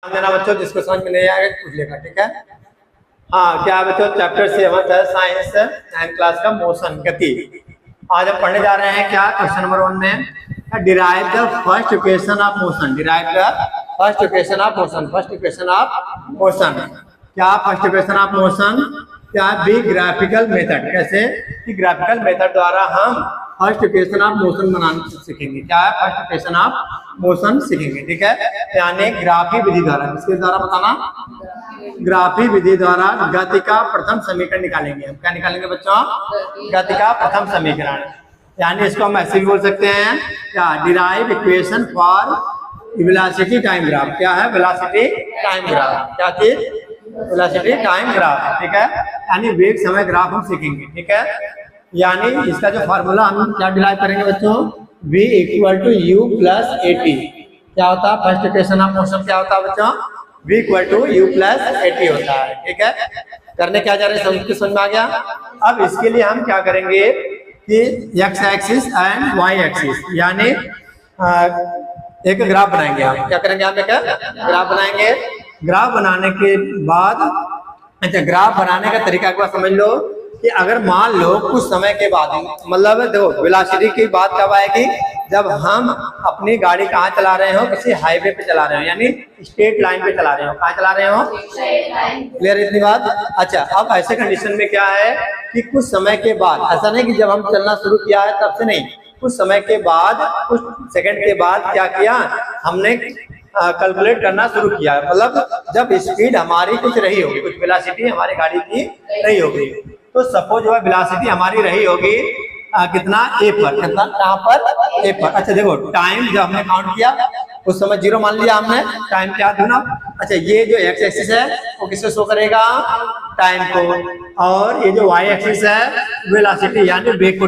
देना बच्चों, जिसको समझ में नहीं आएगा पूछ लेगा, ठीक है। हाँ क्या बच्चों, चैप्टर 7 है साइंस 9th क्लास का मोशन गति। आज हम पढ़ने जा रहे हैं क्या, क्वेश्चन नंबर 1 में derive the first equation of motion. Derive the first equation of motion. First equation of motion क्या, फर्स्ट इक्वेशन ऑफ मोशन क्या, बी ग्राफिकल मेथड। कैसे कि ग्राफिकल मेथड द्वारा हम फर्स्ट इक्वेशन ऑफ मोशन बनाना सीखेंगे। क्या है, फर्स्ट इक्वेशन ऑफ मोशन सीखेंगे, ठीक है। यानी ग्राफी विधि द्वारा, किसके द्वारा बताना, ग्राफी विधि द्वारा गति का प्रथम समीकरण निकालेंगे। हम क्या निकालेंगे बच्चों, गति का प्रथम समीकरण। यानी इसको हम ऐसे भी बोल सकते हैं क्या, derive equation for velocity time graph. क्या है, वेलोसिटी टाइम ग्राफ। क्या चीज, वेलोसिटी टाइम ग्राफ, ठीक है। यानी वेग समय ग्राफ हम सीखेंगे, ठीक है। यानी इसका जो फार्मूला हम क्या डिराइव करेंगे बच्चों, v = u + at। क्या होता है फर्स्ट इक्वेशन ऑफ मोशन, क्या होता है बच्चों, v = u + at होता है, ठीक है। करने क्या जा रहे हैं, समझ में आ गया। अब इसके लिए हम क्या करेंगे कि x axis and y axis यानी एक ग्राफ बनाएंगे। हम क्या करेंगे, हम एक ग्राफ बनाएंगे। ग्राफ बनाने के बाद, अच्छा ग्राफ बनाने का तरीका एक बार समझ लो कि अगर मान लो कुछ समय के बाद, मतलब देखो वेलोसिटी की बात कब आएगी, जब हम अपनी गाड़ी कहाँ चला रहे हो, किसी हाईवे पे चला रहे हो, यानी स्ट्रेट लाइन पे चला रहे हो। कहाँ चला रहे हो, क्लियर इतनी बात। अच्छा अब ऐसे कंडीशन में क्या है कि कुछ समय के बाद, ऐसा नहीं कि जब हम चलना शुरू किया है तब से नहीं, कुछ समय के बाद, कुछ सेकंड के बाद क्या किया हमने, कैलकुलेट करना शुरू किया। मतलब जब स्पीड हमारी कुछ रही होगी, कुछ वेलोसिटी हमारी गाड़ी की रही होगी, तो सपोज जो है वेलोसिटी हमारी रही होगी कितना, ए पर। कितना, कहाँ पर, ए पर। अच्छा देखो टाइम जब हमने काउंट किया उस समय 0 मान लिया हमने, टाइम क्या था। अच्छा ये जो एक्स एक्सिस है वो किससे शो करेगा, टाइम को, और ये जो वाई एक्सिस है वेलोसिटी यानी वेग को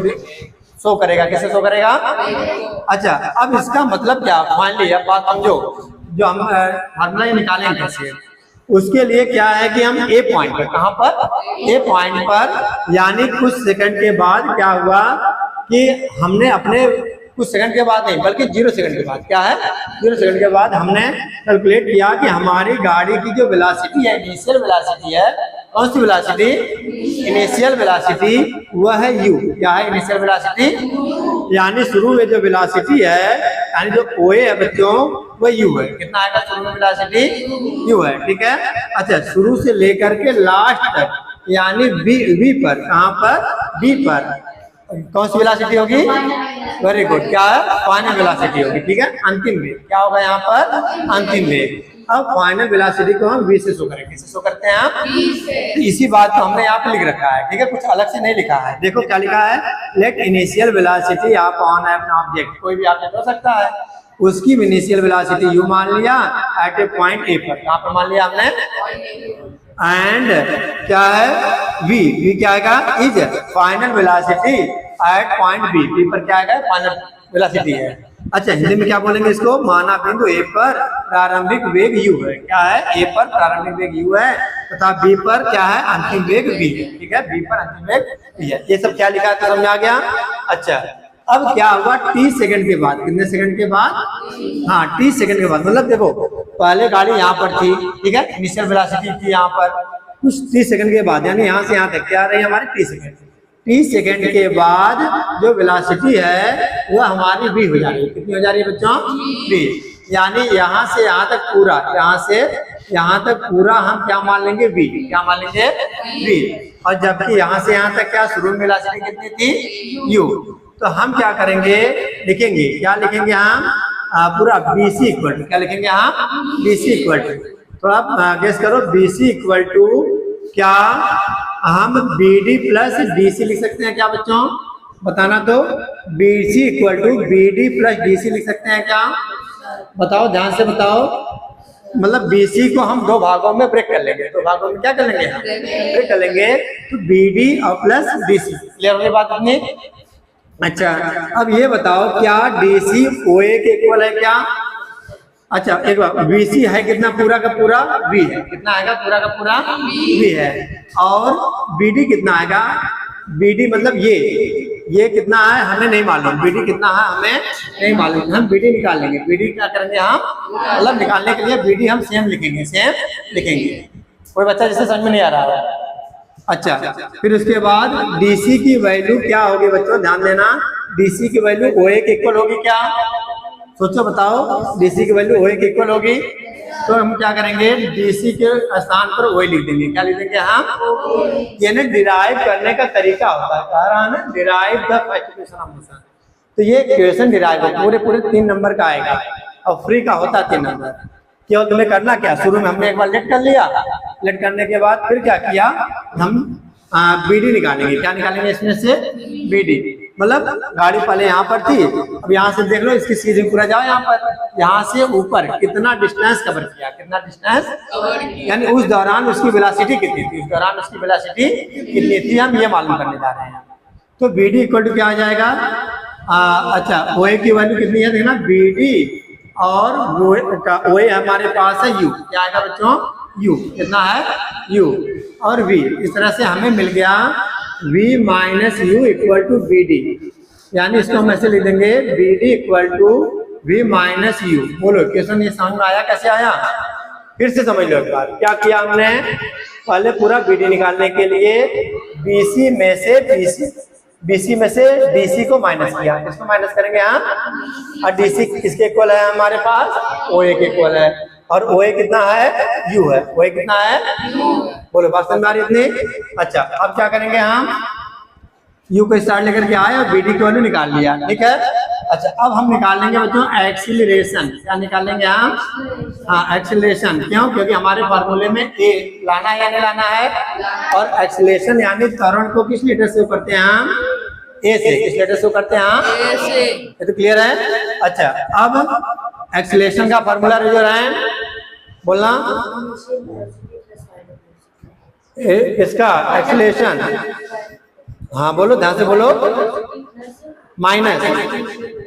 शो करेगा। किससे शो करेगा। अच्छा अब इसका मतलब क्या, फाइनली अब बात समझो, जो हम फार्मूला निकालेंगे कैसे, उसके लिए क्या है कि हम ए पॉइंट पर, कहां पर, ए पॉइंट पर, यानी कुछ सेकंड के बाद क्या हुआ कि हमने अपने, कुछ सेकंड के बाद नहीं बल्कि 0 सेकंड के बाद, क्या है 0 सेकंड के बाद हमने कैलकुलेट किया कि हमारी गाड़ी की जो वेलोसिटी है, इनिशियल वेलोसिटी है, कौन सी वेलोसिटी, इनिशियल वेलोसिटी, वह है u। क्या है इनिशियल वेलोसिटी, यानी शुरू में जो वेलोसिटी है, यानी जो ओए है बच्चों वो u है। कितना आएगा शुरू में वेलोसिटी, u है, ठीक है। अच्छा शुरू से लेकर के लास्ट तक यानी v पर, कहाँ पर, b पर कौन सी वेलोसिटी होगी, वेरी गुड, क्या है, फाइनल वेलोसिटी होगी, ठीक है। अंतिम वेग क्या होगा यहाँ पर, अंतिम वेग। अब फाइनल वेलोसिटी को हम v से शो करेंगे। किससे शो करते हैं हम, इसी बात को हमने यहाँ पे लिख रखा है, ठीक है, कुछ अलग से नहीं लिखा है। देखो क्या लिखा है, let initial velocity of on an object, कोई भी ऑब्जेक्ट हो सकता है, उसकी इनिशियल वेलोसिटी u मान लिया एट ए पॉइंट ए पर। कहाँ पर मान लिया हमने, एंड क्या है v क्या आएगा, is final velocity at point b पर क्या आएगा, फाइनल वेलोसिटी है। अच्छा हिंदी में क्या बोलेंगे इसको, माना बिंदु ए पर प्रारंभिक वेग u है। क्या है, ए पर प्रारंभिक वेग u है तथा b पर क्या है, अंतिम वेग v है, ठीक है, b पर अंतिम वेग v है। ये सब क्या लिखा है तो समझ आ गया। अच्छा अब क्या हुआ, t सेकंड के बाद, कितने सेकंड के बाद, हाँ t सेकंड के बाद, मतलब देखो पहले गाड़ी यहाँ पर थी, ठीक है, इनिशियल वेलोसिटी थी यहाँ पर, कुछ 30 सेकंड के बाद, यानी यहाँ से यहाँ तक क्या रही हमारी 30 सेकंड। 30 सेकंड के बाद जो वेलोसिटी है वो हमारी v हो जा रही है। कितनी हो जा रही है बच्चों, v, यानी यहाँ से यहाँ तक पूरा, यहाँ से यहाँ तक पूरा हम क्या मान लेंगे, v, क्या मान लेंगे, v। और जबकि यहाँ से यहाँ तक क्या शुरू में वेलोसिटी कितनी थी, u। तो हम क्या करेंगे, लिखेंगे, क्या लिखेंगे हम, पूरा BC इक्वल टू, क्या लिखेंगे हम, BC इक्वल टू, तो आप गेस करो, BC इक्वल टू क्या, हम BD प्लस DC लिख सकते हैं क्या बच्चों, बताना तो, BC equal to BD plus DC लिख सकते हैं क्या, बताओ ध्यान से बताओ। मतलब BC को हम 2 भागों में ब्रेक कर लेंगे, 2 भागों में क्या कर लेंगे, हम ब्रेक कर लेंगे, तो BD और प्लस DC, क्लियर होगी बात अपनी। अच्छा अब ये बताओ क्या DC OA के इक्वल है क्या, अच्छा एक बार BC है कितना, पूरा का पूरा v है, कितना आएगा, पूरा का पूरा v है, और BD कितना आएगा, BD मतलब ये कितना है हमें नहीं मालूम, BD कितना है हमें नहीं मालूम, हम BD निकाल लेंगे। BD क्या करेंगे हम, मतलब निकालने के लिए BD हम सेम लिखेंगे। कोई बच्चा जिससे समझ में नहीं आ रहा है? अच्छा, फिर उसके बाद DC की वैल्यू क्या होगी बच्चों, ध्यान देना। DC की वैल्यू OA के इक्वल होगी क्या? सोचो बताओ, DC की वैल्यू OA के इक्वल होगी, तो हम क्या करेंगे, DC के स्थान पर OA लिख देंगे। क्या लिख देंगे हम? ये डिराइव करने का तरीका होता है, कह रहा है ना, derive the first equation of motion. तो ये इक्वेशन डिराइव पूरे 3 नंबर का आएगा और फ्री का होता 3 नंबर। केवल तुम्हें करना क्या, शुरू में हमने एक बार लेट कर लिया, लेट करने के बाद फिर क्या किया, हम BD निकालेंगे। क्या निकालेंगे इसमें से? BD मतलब गाड़ी पहले यहाँ पर थी, अब यहाँ से देख लो, इसकी सीधी पूरा जाओ यहाँ पर, यहाँ से ऊपर कितना डिस्टेंस कवर किया, कितना डिस्टेंस, यानी उस दौरान उसकी वेलोसिटी कितनी थी, उस दौरान उसकी वेलोसिटी कितनी थी, हम ये मालूम करने जा रहे हैं। तो BD इक्वल टू क्या आ जाएगा? अच्छा, OA की वैल्यू कितनी है देखना, BD और OA हमारे पास है U, क्या आएगा बच्चों? U कितना है? U और V, इस तरह से हमें मिल गया V minus U equal to BD, यानी इसको हम ऐसे लिख देंगे BD equal to V minus U। बोलो क्वेश्चन ये समझ में आया? कैसे आया? फिर से समझ लो एक बार। क्या किया हमने, पहले पूरा BD निकालने के लिए BC में से DC को माइनस किया। किसको माइनस करेंगे हम? और DC किसके इक्वल है हमारे पास? OA के इक्वल है, और OA कितना है? U है। OA कितना है? बोलो बात समझ में आ रही इतनी? अच्छा, अब क्या करेंगे हम, U को स्टार्ट लेकर के आए और BD की वैल्यू निकाल लिया, ठीक है। अच्छा, अब हम निकालेंगे बच्चों एक्सीलरेशन। क्या निकालेंगे हम? हाँ, एक्सीलरेशन। क्यों? क्योंकि हमारे फार्मूले में A लाना है या नहीं लाना है, और एक्सीलरेशन यानी त्वरण को किस लेटर से करते हैं हम? A से। किस लेटर से करते हैं हम? A से। ये तो क्लियर है। अच्छा, अब एक्सीलरेशन का फार्मूला जो है बोलना, इसका एक्सीलरेशन, हाँ बोलो, ध्यान से बोलो, माइनस,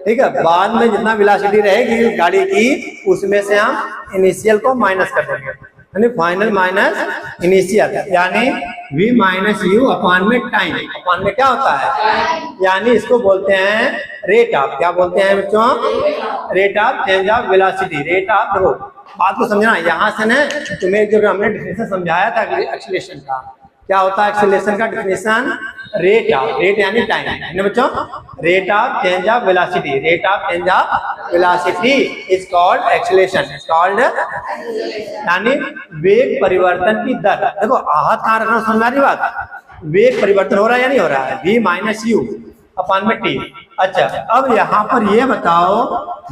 ठीक है। बाद में जितना वेलोसिटी रहेगी गाड़ी की, उसमें से हम इनिशियल को माइनस कर देंगे, यानी फाइनल माइनस इनिशियल, यानी V माइनस U अपॉन में टाइम। अपॉन में क्या होता है? यानी इसको बोलते हैं रेट ऑफ, क्या बोलते हैं बच्चों? Rate of change of velocity, rate of. देखो बात को समझना, यहाँ से ना तुम्हें जो हमने डिफिनेशन समझाया था एक्सीलरेशन का, क्या होता है एक्सीलरेशन का डिफिनेशन? रेट ऑफ, रेट यानी टाइम है ना बच्चों, rate of change of velocity, rate of change of velocity is called acceleration, is called, यानी वेग परिवर्तन की दर। देखो हाथ कहाँ रखना, समझ आ रही बात? वेग परिवर्तन हो रहा है या नहीं हो रहा है? V माइनस U अपॉन में T। अच्छा, अब यहाँ पर ये बताओ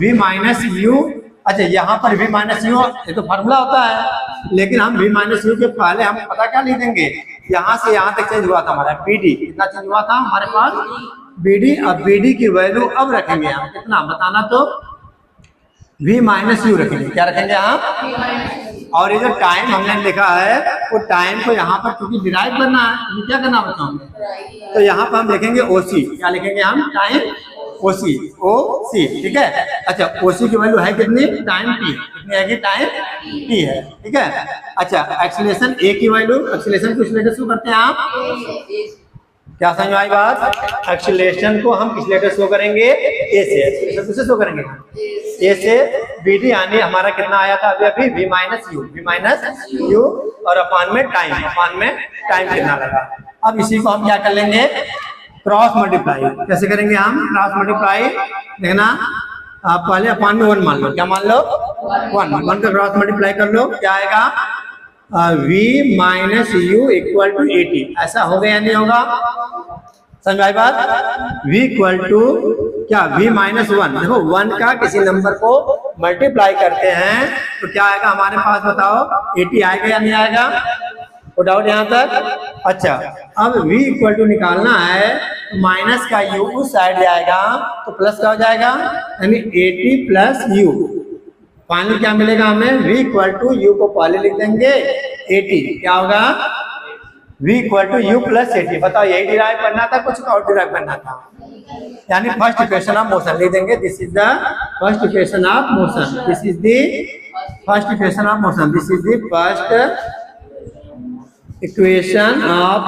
V माइनस U, अच्छा यहाँ पर V माइनस U ये तो फार्मूला होता है, लेकिन हम V माइनस U के पहले हम पता क्या लिख देंगे, यहाँ से यहाँ तक चेंज हुआ था हमारा BD, कितना चेंज हुआ था हमारे पास? BD। अब BD की वैल्यू अब रखेंगे हम कितना, बताना तो? V माइनस U रखेंगे। क्या रखेंगे हम? और ये जो टाइम हमने लिखा है, वो टाइम को यहाँ पर क्योंकि डिराइव करना है, ये क्या करना बताओ, तो यहाँ पर हम लिखेंगे OC। क्या लिखेंगे हम? टाइम OC, ठीक है। अच्छा, OC की वैल्यू है कितनी? टाइम T, कितनी है? टाइम T है, ठीक है। अच्छा, एक्सीलरेशन A की वैल्यू, एक्सीलरेशन किस लेटर से करते हैं आप? क्या समझ में आई बात? एक्सीलरेशन को हम किस लेटर शो करेंगे? A से। एक्सीलरेशन किससे शो करेंगे? A से। BD यानी हमारा कितना आया था अभी? V माइनस U, और अपॉन में टाइम, अपॉन में टाइम कितना लगा। अब इसी को हम क्या कर लेंगे? Cross multiply. कैसे करेंगे हम क्रॉस मल्टीप्लाई? देखना, आप पहले अपॉन में 1 मान लो। क्या मान लो? 1 का क्रॉस मल्टीप्लाई कर लो, क्या आएगा? V minus U equal to 80। ऐसा हो गया या नहीं होगा? समझ आई बात? V इक्वल टू क्या? V minus 1। देखो 1 का किसी नंबर को मल्टीप्लाई करते हैं तो क्या आएगा हमारे पास, बताओ? 80 आएगा या नहीं आएगा? तो डाउट यहाँ तक? अच्छा, अब V इक्वल टू निकालना है, माइनस का U उस साइड जाएगा तो प्लस का हो जाएगा, यानी 80 प्लस U। फाइनल क्या मिलेगा हमें? V इक्वल टू U को पहले लिख देंगे 80, क्या होगा? V equal to U plus 80। बताओ यही डिराइव करना था, कुछ और डिराइव करना था? यानी फर्स्ट इक्वेशन ऑफ मोशन लिख देंगे, this is the first equation of motion, this is the first equation of motion, this is the first equation of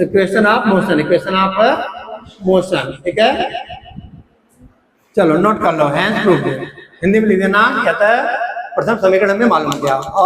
equation of motion, equation of motion, ठीक है। चलो note कर लो, hence proof. Hindi में लिख देना, कहता है प्रथम समीकरण में मालूम किया। और